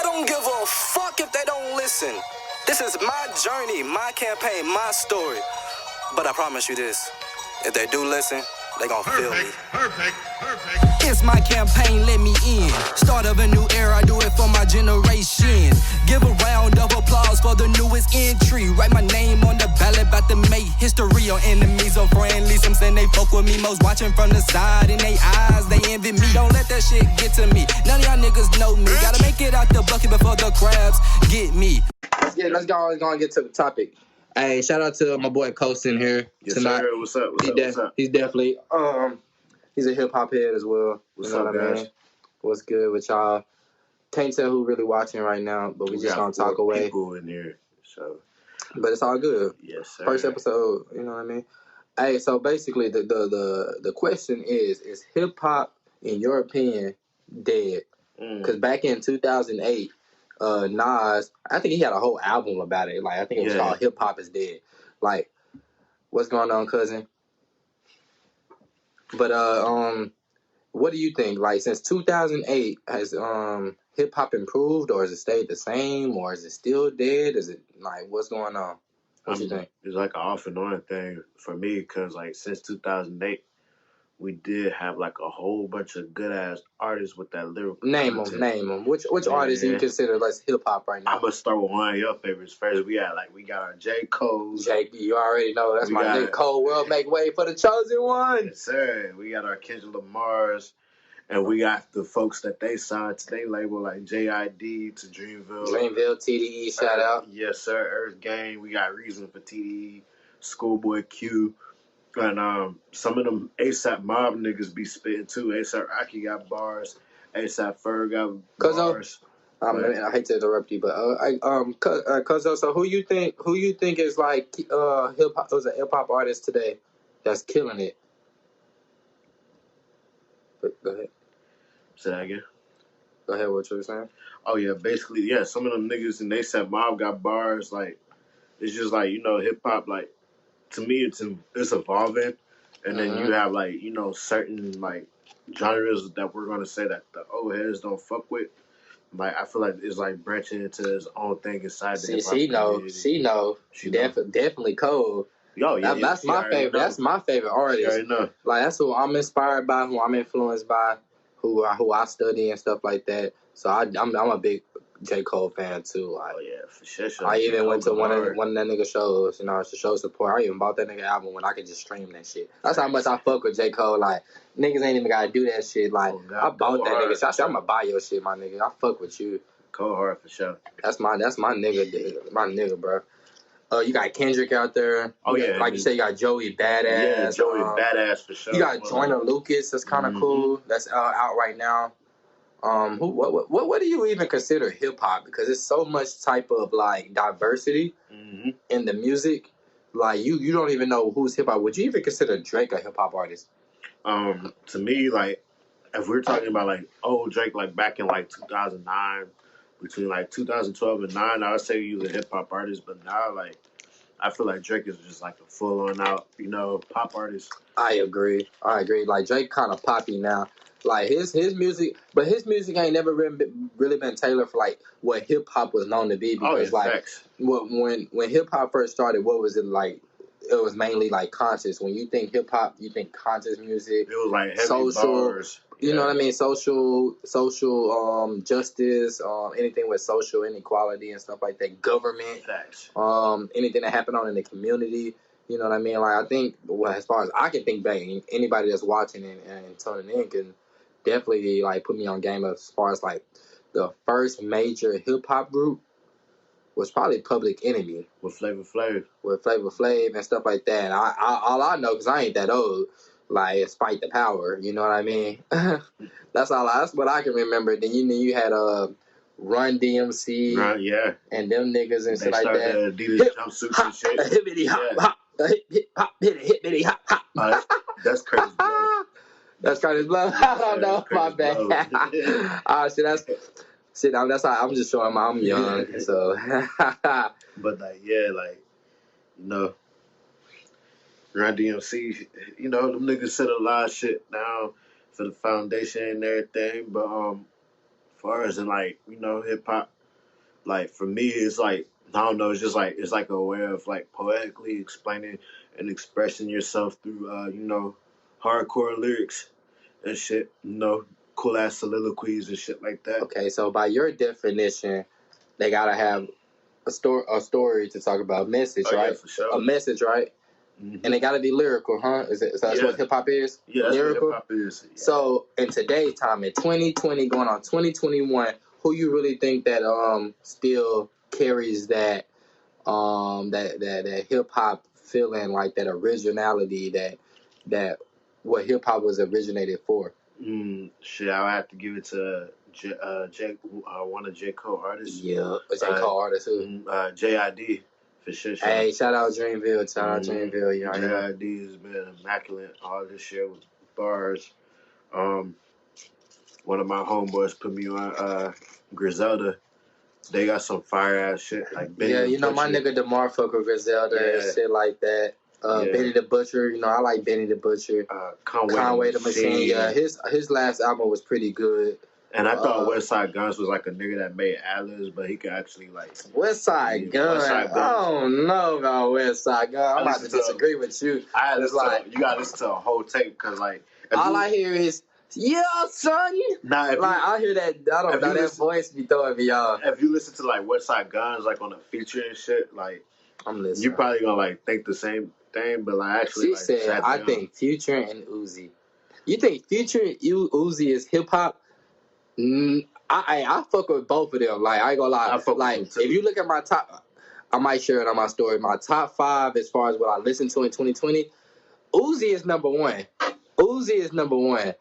don't give a fuck if they don't listen. This is my journey, my campaign, my story. But I promise you this, if they do listen, they gon' feel me. Perfect. It's my campaign, let me in. Start of a new era, I do it for my generation. Give a round of applause for the newest entry. Write my name on the ballot, about to make history. On enemies or friendly, some saying they fuck with me. Most watching from the side, in they eyes, they envy me. Don't let that shit get to me. None of y'all niggas know me. Gotta make it out the bucket before the crabs get me. Let's go and get to the topic. Hey, shout out to my boy Coast in here tonight. Sir. What's up? He's definitely he's a hip hop head as well. What's up, guys? What's good with y'all? Can't tell who really watching right now, but we just gonna talk away. People in here, so. But it's all good. Yes, sir. First episode, you know what I mean? Hey, so basically the question is hip hop, in your opinion, dead? Because back in 2008, Nas, I think he had a whole album about it. Like, I think it was called Hip Hop is Dead. Like, what's going on, cousin? But what do you think? Like, since 2008, has hip hop improved, or has it stayed the same, or is it still dead? Is it like, what's going on? What you think? It's like an off and on thing for me, because like since 2008, we did have like a whole bunch of good ass artists with that lyrical Name content. them. Which artists do you consider less hip hop right now? I'm gonna start with one of your favorites first. We got our J. Cole. You already know that's my nigga. Cole World make way for the chosen one. Yes, sir. We got our Kendrick Lamar's, and we got the folks that they signed to their label, like JID to Dreamville. TDE, shout out. Yes, sir. Earth Gang. We got Reason for TDE, Schoolboy Q. And some of them ASAP Mob niggas be spitting too. ASAP Rocky got bars. ASAP Ferg got bars. I hate to interrupt you, but so who you think is like hip hop? Who's a hip hop artist today that's killing it? But go ahead. Say that again. Go ahead. What you were saying? Oh yeah, basically yeah. Some of them niggas in ASAP Mob got bars. Like it's just like hip hop like. To me, it's evolving, and then you have like certain like genres that we're gonna say that the old heads don't fuck with. Like I feel like it's like branching into its own thing inside the hip hop community. She know. Definitely Cole. Yo, yeah, that's my favorite. Know. That's my favorite artist. Like that's who I'm inspired by, who I'm influenced by, who I study and stuff like that. So I'm a big J. Cole fan too. Like, oh yeah, for sure. I even went to one of that nigga shows, to show support. I even bought that nigga album when I could just stream that shit. That's how much I fuck with J. Cole. Like niggas ain't even gotta do that shit. Like I bought that nigga. So I'm gonna buy your shit, my nigga. I fuck with you. Cole hard for sure. That's my nigga, dude. My nigga, bro. You got Kendrick out there. Like you say, you got Joey Badass. Yeah, Joey Badass for sure. You got Joyner Lucas. That's kind of cool. That's out right now. What do you even consider hip hop? Because it's so much type of like diversity in the music. Like you don't even know who's hip hop. Would you even consider Drake a hip hop artist? To me, like if we're talking about like old Drake, like back in like 2009, between like 2012 and 9, I would say he was a hip hop artist. But now, like I feel like Drake is just like a full on out, pop artist. I agree. Like Drake kind of poppy now. Like his music, but his music ain't never really been tailored for like what hip hop was known to be. Because when hip hop first started, what was it like? It was mainly like conscious. When you think hip hop, you think conscious music. It was like heavy social bars. You know what I mean? Social justice, anything with social inequality and stuff like that. Government, facts. Anything that happened on in the community. You know what I mean? Like I think, as far as I can think back, anybody that's watching and tuning in can definitely like put me on game as far as like the first major hip hop group was probably Public Enemy with Flavor Flav and stuff like that. And all I know, because I ain't that old, like it's Fight the Power. You know what I mean? That's what I can remember. Then you had Run DMC, and them niggas and shit like that. Adidas jumpsuits and shit. Hippity hop, hip hop, hippity hop hop. That's crazy. That's Curtis Blow. I don't know. My bad. That's how I'm just showing I'm young. So. But Run DMC, them niggas said a lot of shit down for the foundation and everything. But as far as in hip hop, like for me, it's like I don't know. It's just like it's like a way of like poetically explaining and expressing yourself through hardcore lyrics and shit. Cool ass soliloquies and shit like that. Okay, so by your definition, they gotta have a story to talk about, message, right? Yeah, for sure. A message, right? Mm-hmm. And they gotta be lyrical, huh? Is that what hip hop is? Yeah, that's lyrical. What hip hop is. Yeah. So in today's time, in 2020, going on 2021, who you really think that still carries that hip hop feeling, like that originality, that what hip hop was originated for? Shit, I would have to give it to one of J. Cole artists. Yeah, a J. Cole artist who? J.I.D. for sure. Hey, shout out Dreamville, Dreamville. You know, J.I.D. has been immaculate all this year with bars. One of my homeboys put me on Griselda. They got some fire ass shit like Benny the Butcher. My nigga DeMar fuck with Griselda and shit like that. Benny the Butcher, I like Benny the Butcher. Conway the Machine. Yeah, his last album was pretty good. And I thought Westside Guns was like a nigga that made ad-libs, but he could actually like Westside Guns. I don't know about Westside Guns. I'm about to disagree with you. You gotta listen to a whole tape because like I hear is yeah, son. I hear that. I don't know that voice be throwing me off. If you listen to like Westside Guns, like on a feature and shit, like I'm listening. You probably gonna like think the same thing, but like actually, she said, I think Future and Uzi. You think Future and Uzi is hip hop? I fuck with both of them. Like I ain't gonna lie. Like if you look at my top, I might share it on my story. My top 5 as far as what I listened to in 2020, Uzi is number 1. Uzi is number 1,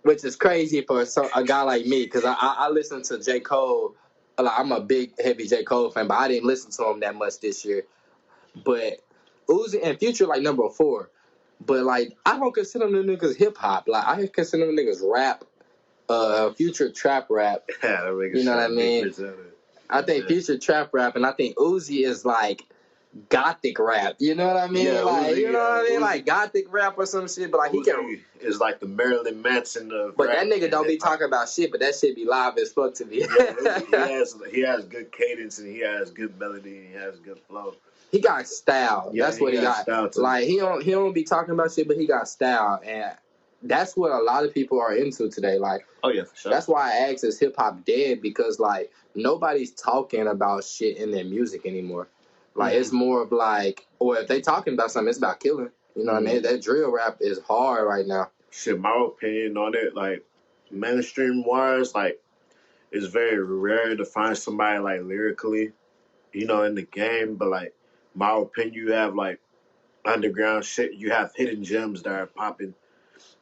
which is crazy for a guy like me because I listen to J. Cole. Like, I'm a big heavy J. Cole fan, but I didn't listen to him that much this year. But Uzi and Future like number 4. But like I don't consider them niggas hip hop. Like I consider them niggas rap. Future trap rap. You know what I mean? I think Future trap rap, and I think Uzi is like gothic rap. You know what I mean? Yeah, like Uzi, what I mean? Uzi. Like gothic rap or some shit. But like Uzi is like the Marilyn Manson of. But that nigga don't be talking about shit. But that shit be live as fuck to me. He has good cadence and he has good melody and he has good flow. He got style. That's what he got. Like he don't be talking about shit, but he got style, and that's what a lot of people are into today. Like, oh yeah, for sure. That's why I asked, is hip hop dead? Because like nobody's talking about shit in their music anymore. Like it's more of like, or if they talking about something, it's about killing. You know what I mean? That drill rap is hard right now. Shit, my opinion on it, like mainstream wise, like it's very rare to find somebody like lyrically, in the game. But like my opinion, you have like underground shit. You have hidden gems that are popping.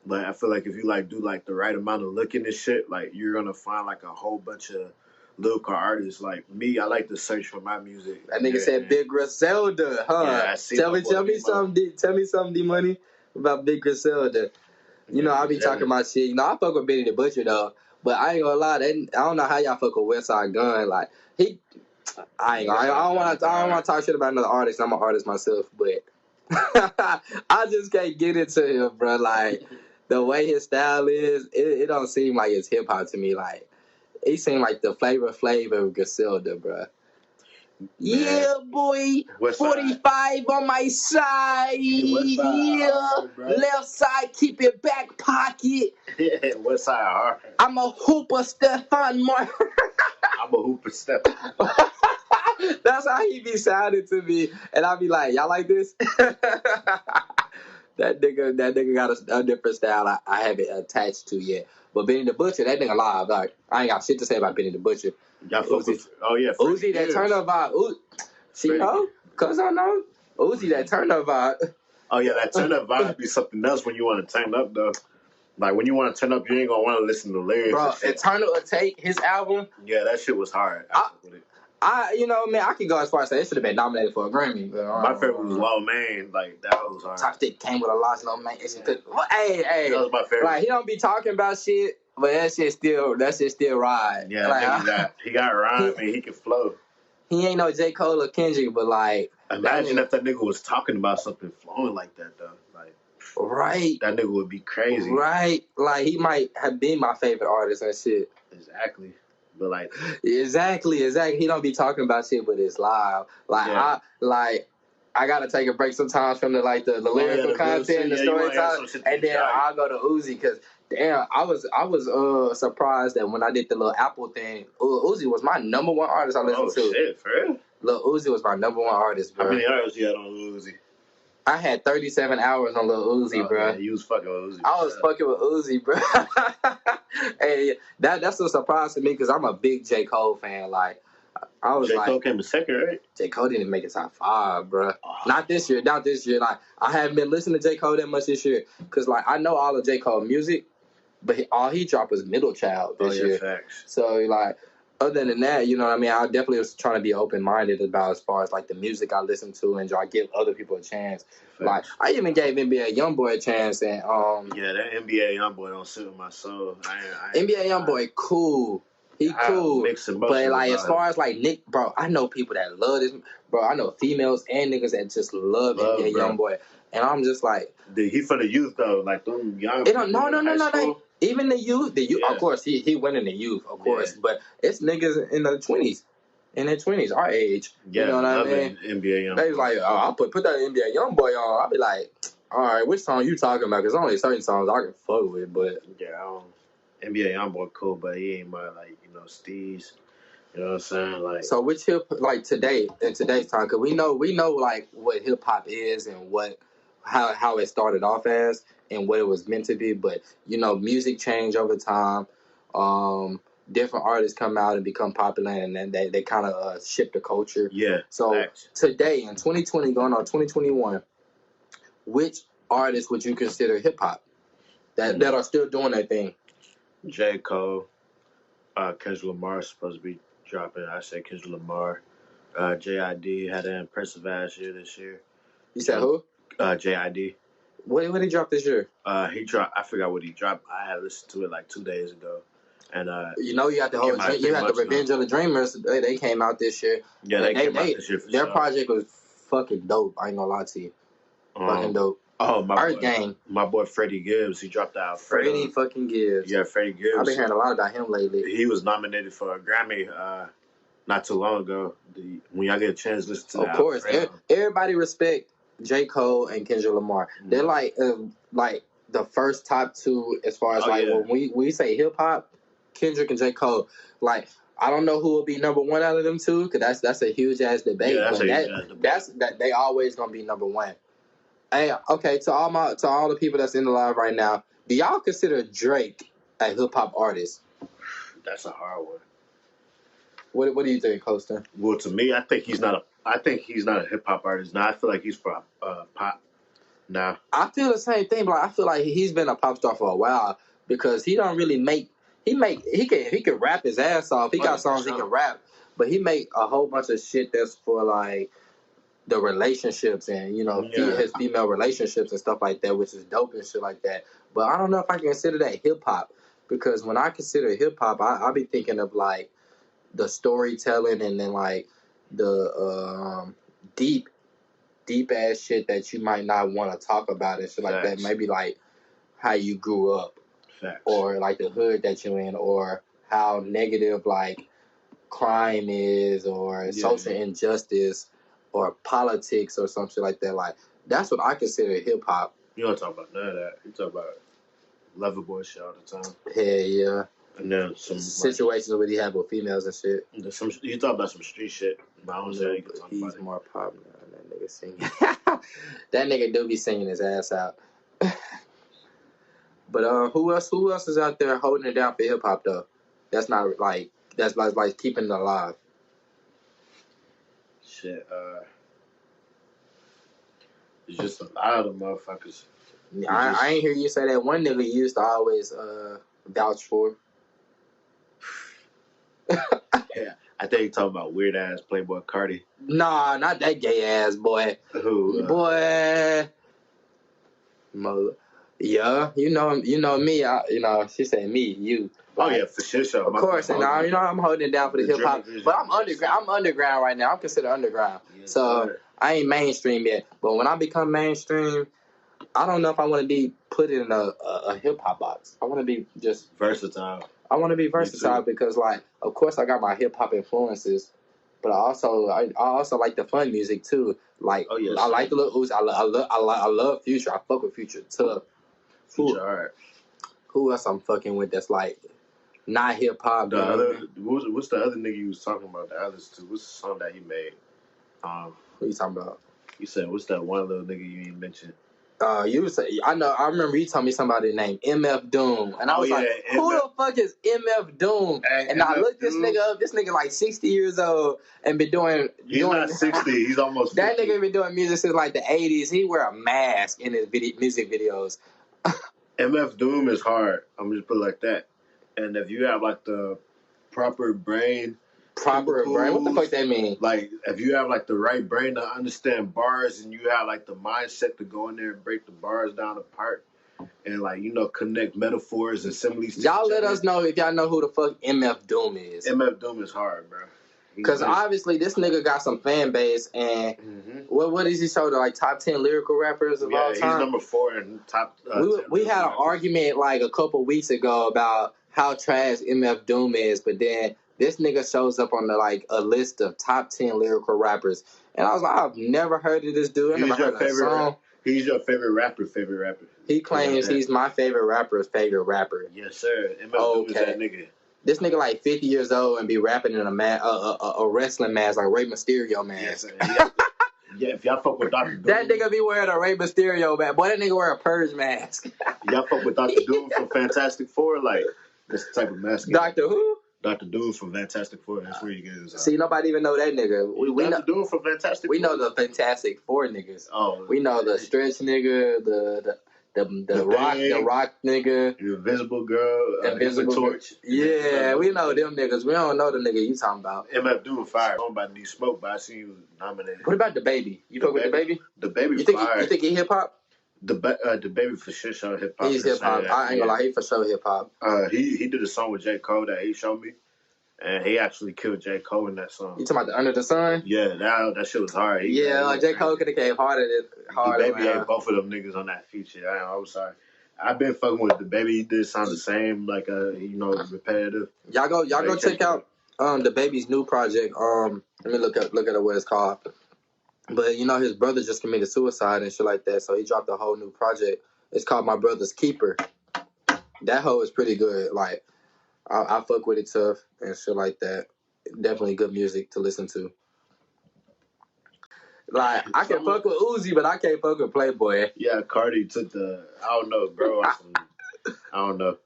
Like I feel like if you like do like the right amount of looking and shit, like you're gonna find like a whole bunch of lyrical artists. Like me, I like to search for my music. That nigga said Big Griselda, huh? Yeah, I see. Tell me something, D-Money, about Big Griselda. I be talking my shit. I fuck with Benny the Butcher though, but I ain't gonna lie. I don't know how y'all fuck with Westside Gun. Like I don't want to talk shit about another artist. I'm an artist myself, but I just can't get into him, bro. Like the way his style is, it don't seem like it's hip hop to me. Like he seemed like the Flavor of Griselda, bro. Yeah, boy. 45 on my side. Yeah. Left side, keep it back pocket. West side hard. I'm a hooper, Stefan Mark. I'm a hooper, Stefan. That's how he be sounding to me. And I be like, y'all like this? That nigga got a different style I haven't attached to yet. But Benny the Butcher, that nigga live. Like, I ain't got shit to say about Benny the Butcher. Uzi, that turn up vibe. See, cause I know Uzi, that turn up vibe. Oh yeah, that turn up vibe be something else when you want to turn up though. Like when you want to turn up, you ain't gonna want to listen to lyrics. Bro, Eternal Take, his album. Yeah, that shit was hard. I could go as far as say it should have been nominated for a Grammy. But, my favorite was Low Man. Like that was hard. Chopstick came with a lot of Low Man. Hey, that was my favorite. Like he don't be talking about shit. But that shit still ride. Yeah, like, he got rhyme and he can flow. He ain't no J. Cole or Kendrick, but like imagine if that nigga was talking about something flowing like that though. Like right. That nigga would be crazy. Right. Like he might have been my favorite artist and shit. Exactly. but like exactly. He don't be talking about shit, but it's live. I gotta take a break sometimes from the lyrical content, the storytelling, and then I'll go to Uzi because damn, I was surprised that when I did the little Apple thing, Uzi was my number one artist I listened to. Oh shit, for real? Lil Uzi was my number one artist, bro. How many hours you had on Lil Uzi? I had 37 hours on Lil Uzi, bro. Yeah, you was fucking with Uzi. I was fucking with Uzi, bro. Hey, that's a surprise to me because I'm a big J. Cole fan. Like, I was J. Cole came in second, right? J. Cole didn't make it top 5, bro. Not this year. Like, I haven't been listening to J. Cole that much this year because, like, I know all of J. Cole music, but all he dropped was Middle Child this year. Facts. So, like, other than that, you know what I mean? I definitely was trying to be open-minded about as far as, like, the music I listen to and try to give other people a chance. Facts. Like, I even gave NBA Youngboy a chance. And yeah, that NBA Youngboy don't sit with my soul. NBA Youngboy cool. He cool. But, like, as far as, like, Nick, bro, I know people that love this. Bro, I know females and niggas that just love NBA Youngboy. And I'm just like... He for the youth, though. Like, them young people No. Even the youth, yeah. Of course, he went in the youth, of course, but it's niggas in their 20s, our age. Yeah, you know what I mean? NBA Youngboy. They was like, oh, I'll put that NBA Youngboy on. I'll be like, all right, which song you talking about? Because only certain songs I can fuck with, but yeah, NBA Youngboy cool, but he ain't my Steez. You know what I'm saying? Like, so which today in today's time? Because we know like what hip hop is and how it started off as and what it was meant to be, but music change over time. Different artists come out and become popular, and then they kind of shift the culture. Yeah. So facts. Today in 2020, going on 2021, which artists would you consider hip hop that are still doing their thing? J. Cole, Kendrick Lamar is supposed to be dropping. I say Kendrick Lamar. J.I.D. had an impressive ass year this year. You said who? J.I.D. What did he drop this year? He dropped. I forgot what he dropped. I had listened to it like 2 days ago, and you had the Revenge of the Dreamers. They came out this year. Yeah, they came out this year. For their project was fucking dope. I ain't gonna lie to you. Fucking dope. Oh, Gang. My boy Freddie Gibbs. He dropped out. Freddie fucking Gibbs. Yeah, Freddie Gibbs. I've been hearing a lot about him lately. He was nominated for a Grammy not too long ago. When y'all get a chance, listen to that. Of course, everybody respect J. Cole and Kendrick Lamar. Mm-hmm. They're like the first top two as far as when we say hip hop, Kendrick and J. Cole. Like, I don't know who will be number one out of them two because that's a huge ass debate. Yeah, that's they always gonna be number one. Hey, okay, to all the people that's in the live right now, do y'all consider Drake a hip hop artist? That's a hard one. What do you think, Costa? Well, to me, I think he's not a hip hop artist. Now I feel like he's for pop. Now I feel the same thing, but I feel like he's been a pop star for a while because he don't really he can rap his ass off. He got songs he can rap, but he make a whole bunch of shit that's for like the relationships and his female relationships and stuff like that, which is dope and shit like that. But I don't know if I can consider that hip hop because when I consider hip hop, I be thinking of like the storytelling and then like the deep ass shit that you might not want to talk about and shit like that. Maybe like how you grew up. Facts. Or like the hood that you're in, or how negative like crime is, or social injustice, or politics, or some shit like that. Like that's what I consider hip hop. You don't talk about none of that. You talk about Loverboy shit all the time. Hell yeah. And then some situations where he had with females and shit. You talk about some street shit, but I don't say you can talk he's about it. More pop now. That nigga singing. That nigga do be singing his ass out. But who else is out there holding it down for hip hop though? That's like keeping it alive. Shit, it's just a lot of them motherfuckers. I ain't hear you say that one nigga you used to always vouch for. Yeah, I think you talking about weird ass Playboy Cardi. Nah, not that gay ass boy. Who? Boy. Yeah, you know me. She said me, you. Oh yeah, for sure. Of course, and I'm holding it down for the hip hop. But I'm underground. I'm underground right now. I'm considered underground. Yes, so sir. I ain't mainstream yet. But when I become mainstream, I don't know if I want to be put in a hip hop box. I want to be just versatile. I want to be versatile because, like, of course, I got my hip hop influences, but I also like the fun music too. Like, I like the little Uzi. I love Future. I fuck with Future tough. Future, alright. Who else I'm fucking with that's like not hip hop? What's the other nigga you was talking about? The others two. What's the song that he made? What are you talking about? You said what's that one little nigga you ain't mentioned? You would say I know. I remember you told me somebody named MF Doom, and I was like, "Who the fuck is MF Doom?" And I looked this nigga up. This nigga like 60 years old and been doing. He's not 60. He's almost 50. That nigga been doing music since like the 80s. He wear a mask in his music videos. MF Doom is hard. I'm just put it like that. And if you have like the proper brain. What the fuck that mean? Like, if you have like the right brain to understand bars, and you have like the mindset to go in there and break the bars down apart, and like connect metaphors and similes. Y'all let us know if y'all know who the fuck MF Doom is. MF Doom is hard, bro. Because obviously this nigga got some fan base, and what is he show to like top 10 lyrical rappers of all time? Yeah, he's number 4 in top. We had an argument like a couple weeks ago about how trash MF Doom is, but then this nigga shows up on a list of top 10 lyrical rappers, and I was like, I've never heard of this dude. I never heard of a song. He's your favorite rapper. He claims he's my favorite rapper's favorite rapper. Yes, sir. MF Doom is that nigga. This nigga like 50 years old and be rapping in a wrestling mask, like Rey Mysterio mask. Yeah, if y'all fuck with Dr. Doom. That nigga be wearing a Rey Mysterio mask. Boy, that nigga wear a Purge mask. Y'all fuck with Dr. Doom from Fantastic Four? Like, this type of mask. Dr. who? Dr. Doom from Fantastic Four. That's where you get his. See, nobody even know that nigga. We Dr. Doom from Fantastic Four? We know the Fantastic Four niggas. Oh. We know the Stretch nigga, the rock nigga. The Invisible Girl. Invisible Torch. Yeah, we know them niggas. We don't know the nigga you talking about. MF Doom fire. I don't about Need Smoke, but I see you nominated. What about the baby? You fuck with the baby? The baby you think fire. You think he hip hop? The baby for sure show hip hop. He's hip hop. I ain't gonna lie, he for sure hip hop. He did a song with J. Cole that he showed me, and he actually killed J. Cole in that song. You talking about the Under the Sun? Yeah, that shit was hard. J. Cole could have came harder. The baby had both of them niggas on that feature. I'm sorry. I've been fucking with the baby. He did sound the same, like repetitive. Y'all go check out the baby's new project. Let me look at what it's called. But his brother just committed suicide and shit like that, so he dropped a whole new project. It's called My Brother's Keeper. That hoe is pretty good. Like, I fuck with it tough and shit like that. Definitely good music to listen to. Like, I can fuck with Uzi, but I can't fuck with Playboy. Yeah, Cardi took I don't know, bro. I don't know.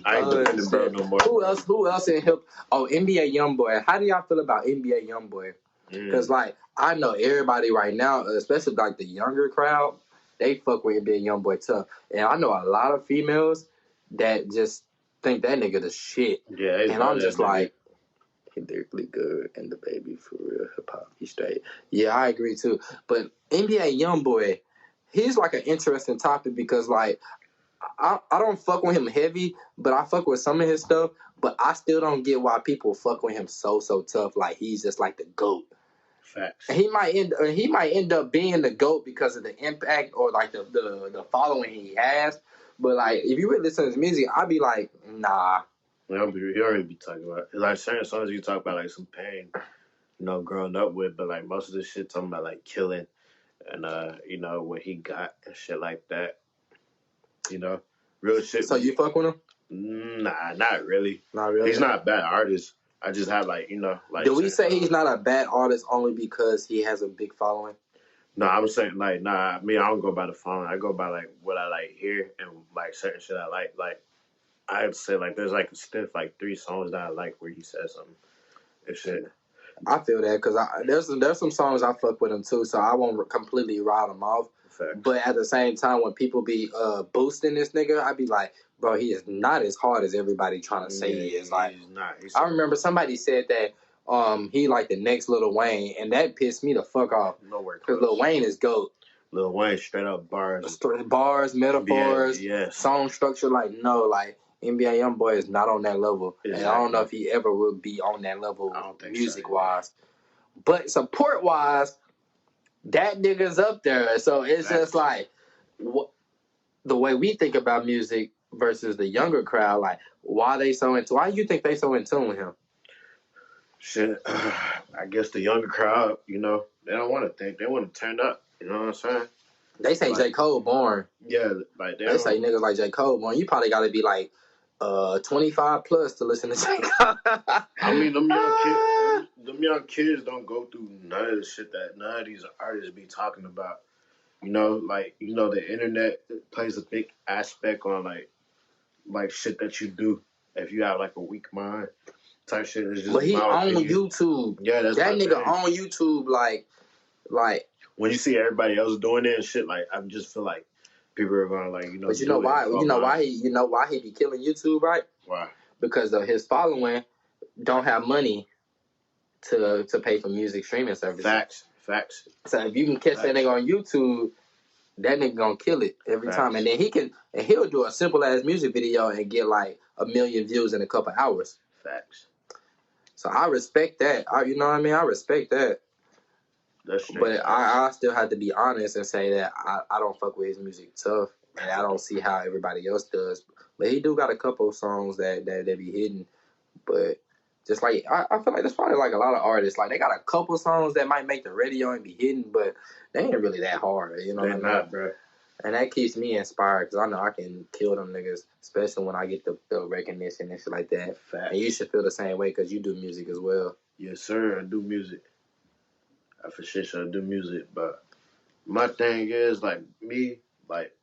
I ain't defending bro no more. Who else in hip? Oh, NBA Youngboy. How do y'all feel about NBA Youngboy? Because, I know everybody right now, especially, the younger crowd, they fuck with NBA Youngboy tough. And I know a lot of females that just think that nigga the shit. Yeah, and I'm just like, he lyrically good and the baby for real hip-hop. He's straight. Yeah, I agree, too. But NBA Youngboy, he's, an interesting topic because, I don't fuck with him heavy, but I fuck with some of his stuff. But I still don't get why people fuck with him so tough. Like, he's just the GOAT. Facts. He might end up being the GOAT because of the impact or the following he has. But if you really listen to his music, I'd be like, nah. He already be talking about it's certain songs you talk about some pain, growing up with, but most of this shit talking about killing and what he got and shit like that. Real shit. So you fuck with him? Nah, not really. Not really. He's not a bad artist. I just have Do we say he's not a bad artist only because he has a big following? No, I'm saying I don't go by the following. I go by what I hear and certain shit I like. I'd say there's a stiff 3 songs that I like where he says something and shit. I feel that because there's some songs I fuck with him too, so I won't completely ride him off. Fact. But at the same time, when people be boosting this nigga, I be like, bro, he is not as hard as everybody trying to say he is. He's not. I remember somebody said that he the next Lil Wayne, and that pissed me the fuck off. Nowhere close. Because Lil Wayne is GOAT. Lil Wayne straight up bars. Bars, metaphors, yes. Song structure. NBA Youngboy is not on that level. Exactly. And I don't know if he ever will be on that level music-wise. But support-wise, that nigga's up there. So it's just the way we think about music versus the younger crowd, like why you think they so in tune with him? Shit, I guess the younger crowd, they don't want to think. They want to turn up. You know what I'm saying? They say J. Cole born. Yeah, like they say niggas like J. Cole born. You probably got to be like 25 plus to listen to J. Cole. I mean, them young kids don't go through none of the shit that none of these artists be talking about. The internet plays a big aspect on like shit that you do if you have like a weak mind type shit. It's just but he on YouTube. Yeah, that's that nigga on YouTube. Like when you see everybody else doing it and shit, like I just feel like people are gonna like But you know why? You know why he be killing YouTube, right? Why? Because of his following don't have money to pay for music streaming services. Facts. So if you can catch that nigga on YouTube, that nigga gonna kill it every time, and then he'll do a simple ass music video and get like 1 million views in a couple hours. Facts. So I respect that. You know what I mean? I respect that. But I still have to be honest and say that I don't fuck with his music tough, and I don't see how everybody else does. But he do got a couple of songs that be hidden. But just like I feel like there's probably like a lot of artists like they got a couple songs that might make the radio and be hidden, but they ain't really that hard. You know what I mean? Not, bro. And that keeps me inspired because I know I can kill them niggas, especially when I get the recognition and shit like that. Fact. And you should feel the same way because you do music as well. Yes, sir. I do music. I for sure do music, but my thing is like me, like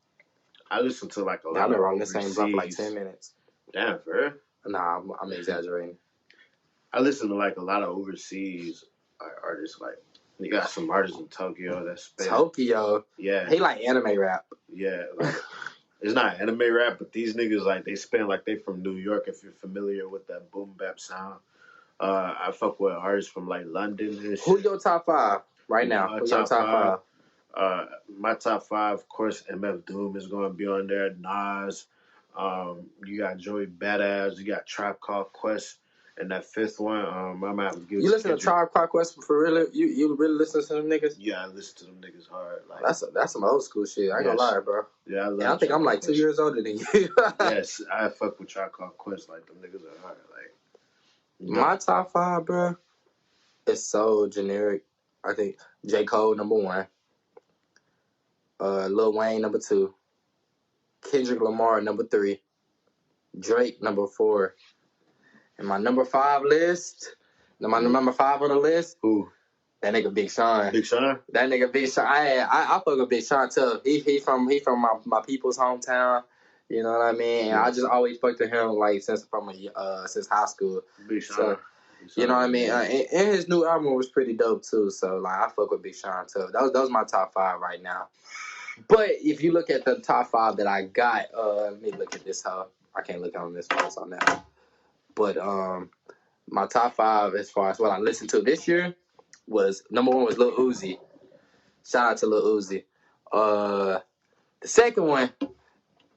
I listen to like a lot. I've been wrong the same bluff for like 10 minutes. Damn, for real? Nah, I'm exaggerating. I listen to like a lot of overseas artists. Like you got some artists in Tokyo that's Tokyo. Yeah. He like anime rap. Yeah. Like, it's not anime rap, but these niggas like they spin like they from New York. If you're familiar with that boom bap sound. I fuck with artists from like London and shit. Who your top 5 right now? Who your top 5? My top 5, of course, MF Doom is going to be on there. Nas. You got Joey Badass. You got Tribe Called Quest. And that 5th one, I'm going to have to give you listen to Tribe Called Quest for real? You really listen to them niggas? Yeah, I listen to them niggas hard. Like that's some old school shit. I ain't gonna lie, bro. Yeah, I think I'm like 2 years older than you. Yes, I fuck with Tribe Called Quest. Like, them niggas are hard. Like, my top 5, bro, is so generic. I think J. Cole, number 1. Lil Wayne, number 2. Kendrick Lamar, number 3. Drake, number 4. And my number 5 list, my number 5 on the list, who? That nigga Big Sean. Big Sean? That nigga Big Sean. I fuck with Big Sean too. He from my people's hometown. You know what I mean? And I just always fucked with him like since high school. Big Sean. So, you know what I mean? And his new album was pretty dope too. So like I fuck with Big Sean too. Those my top 5 right now. But if you look at the top 5 that I got, let me look at this. I can't look on this one on that. But my top 5 as far as what I listened to this year was number 1 was Lil Uzi. Shout out to Lil Uzi. The second one,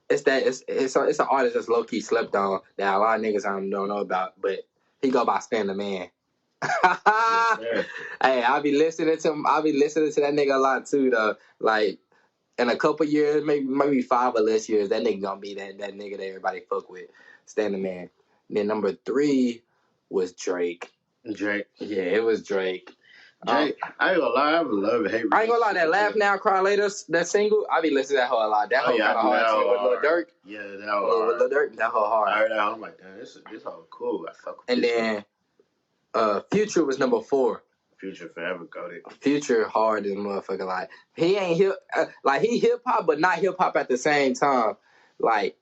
it's an artist that's low key slept on that a lot of niggas don't know about, but he go by Stan the Man. Yes, hey, I be listening to that nigga a lot too though. Like in a couple years, maybe 5 or less years, that nigga gonna be that nigga that everybody fuck with. Stan the Man. Then number 3 was Drake. Yeah, it was Drake. Drake, I ain't gonna lie, I love it. I ain't gonna lie, that Laugh Now, Cry Later, that single, I be listening to that whole a lot. That whole kind of hard too with Lil Durk. Yeah, that whole hard. With Lil Durk, that whole hard. I heard that, I'm like, damn, this whole cool. I fuck with and this. And then Future was number 4. Future forever goated. Future hard as motherfucker. Like he ain't he hip hop, but not hip hop at the same time. Like.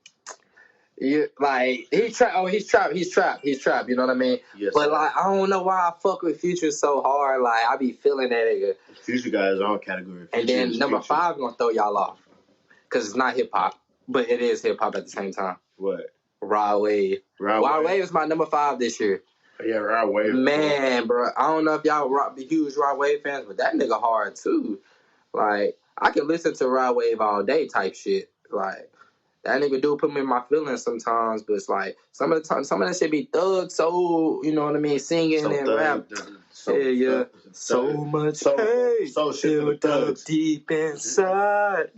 He's trap. You know what I mean? Yes. But like, I don't know why I fuck with Future so hard. Like, I be feeling that nigga. Future got his own category. And then number 5 gonna throw y'all off because it's not hip hop, but it is hip hop at the same time. What? Rod Wave. Rod Wave is my number 5 this year. Yeah, Rod Wave. Man, bro, I don't know if y'all be huge Rod Wave fans, but that nigga hard too. Like, I can listen to Rod Wave all day type shit. Like. That nigga do put me in my feelings sometimes, but it's like some of that shit be thug, so you know what I mean, singing and rap. So much hate built up deep inside.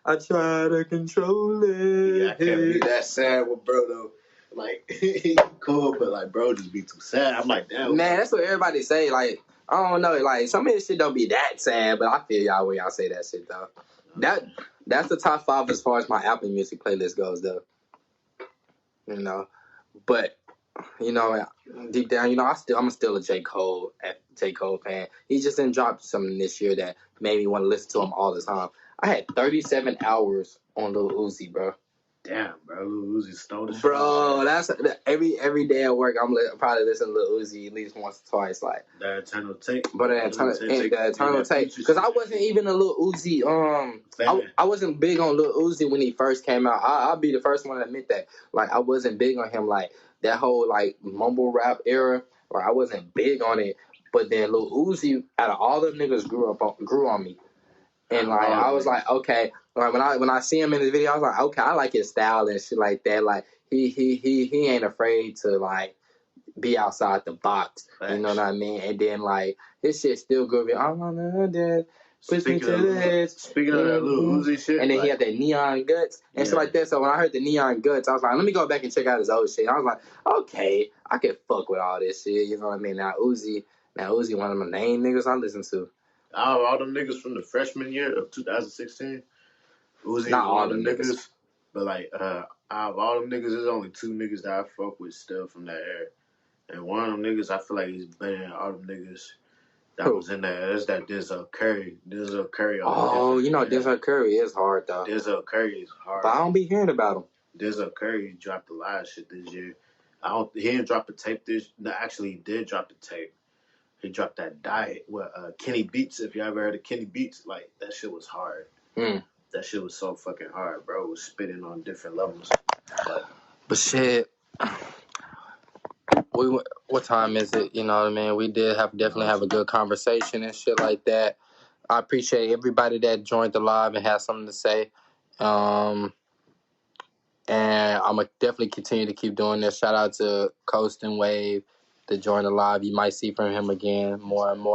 I try to control it. Yeah, I can't be that sad with bro though. Like he cool, but like bro just be too sad. I'm like, damn. Man, that's what everybody say. Like, I don't know. Like, some of this shit don't be that sad, but I feel y'all when y'all say that shit though. That's the top 5 as far as my Apple Music playlist goes though. You know, but you know, deep down, you know, I'm still a J. Cole fan. He just didn't drop something this year that made me want to listen to him all the time. I had 37 hours on Lil Uzi, bro. Damn, bro, Lil Uzi stole the show. Bro, that's every day at work. I'm probably listening to Lil Uzi at least once or twice. Like the Eternal Take, but the Eternal Take, because I wasn't even a Lil Uzi. I wasn't big on Lil Uzi when he first came out. I'll be the first one to admit that. Like I wasn't big on him. Like that whole like mumble rap era. Like I wasn't big on it. But then Lil Uzi, out of all the niggas, grew on me. And like I was like, okay, like when I see him in the video, I was like, okay, I like his style and shit like that. Like he ain't afraid to like be outside the box. Facts. You know what I mean? And then like his shit still good. I'm on the dead. Speaking of that Lil Uzi shit, and then he had that Neon Guts and shit like that. So when I heard the Neon Guts, I was like, let me go back and check out his old shit. I was like, okay, I can fuck with all this shit. You know what I mean? Now Uzi, one of my main niggas I listen to. Out of all them niggas from the freshman year of 2016, Uzi not all them niggas. But like, out of all them niggas, there's only 2 niggas that I fuck with still from that era. And one of them niggas, I feel like he's better than all them niggas that was in there. It's that Denzel Curry. Denzel Curry. Oh, you know, Denzel Curry is hard, though. Denzel Curry is hard. But I don't be hearing about him. Denzel Curry dropped a lot of shit this year. He didn't drop a tape No, actually, he did drop the tape. He dropped that Diet with Kenny Beats. If you ever heard of Kenny Beats, like, that shit was hard. That shit was so fucking hard, bro. It was spitting on different levels. But shit... what time is it? You know what I mean? We did definitely have a good conversation and shit like that. I appreciate everybody that joined the live and had something to say. And I'm going to definitely continue to keep doing this. Shout out to Coast and Wave to join the live. You might see from him again more and more.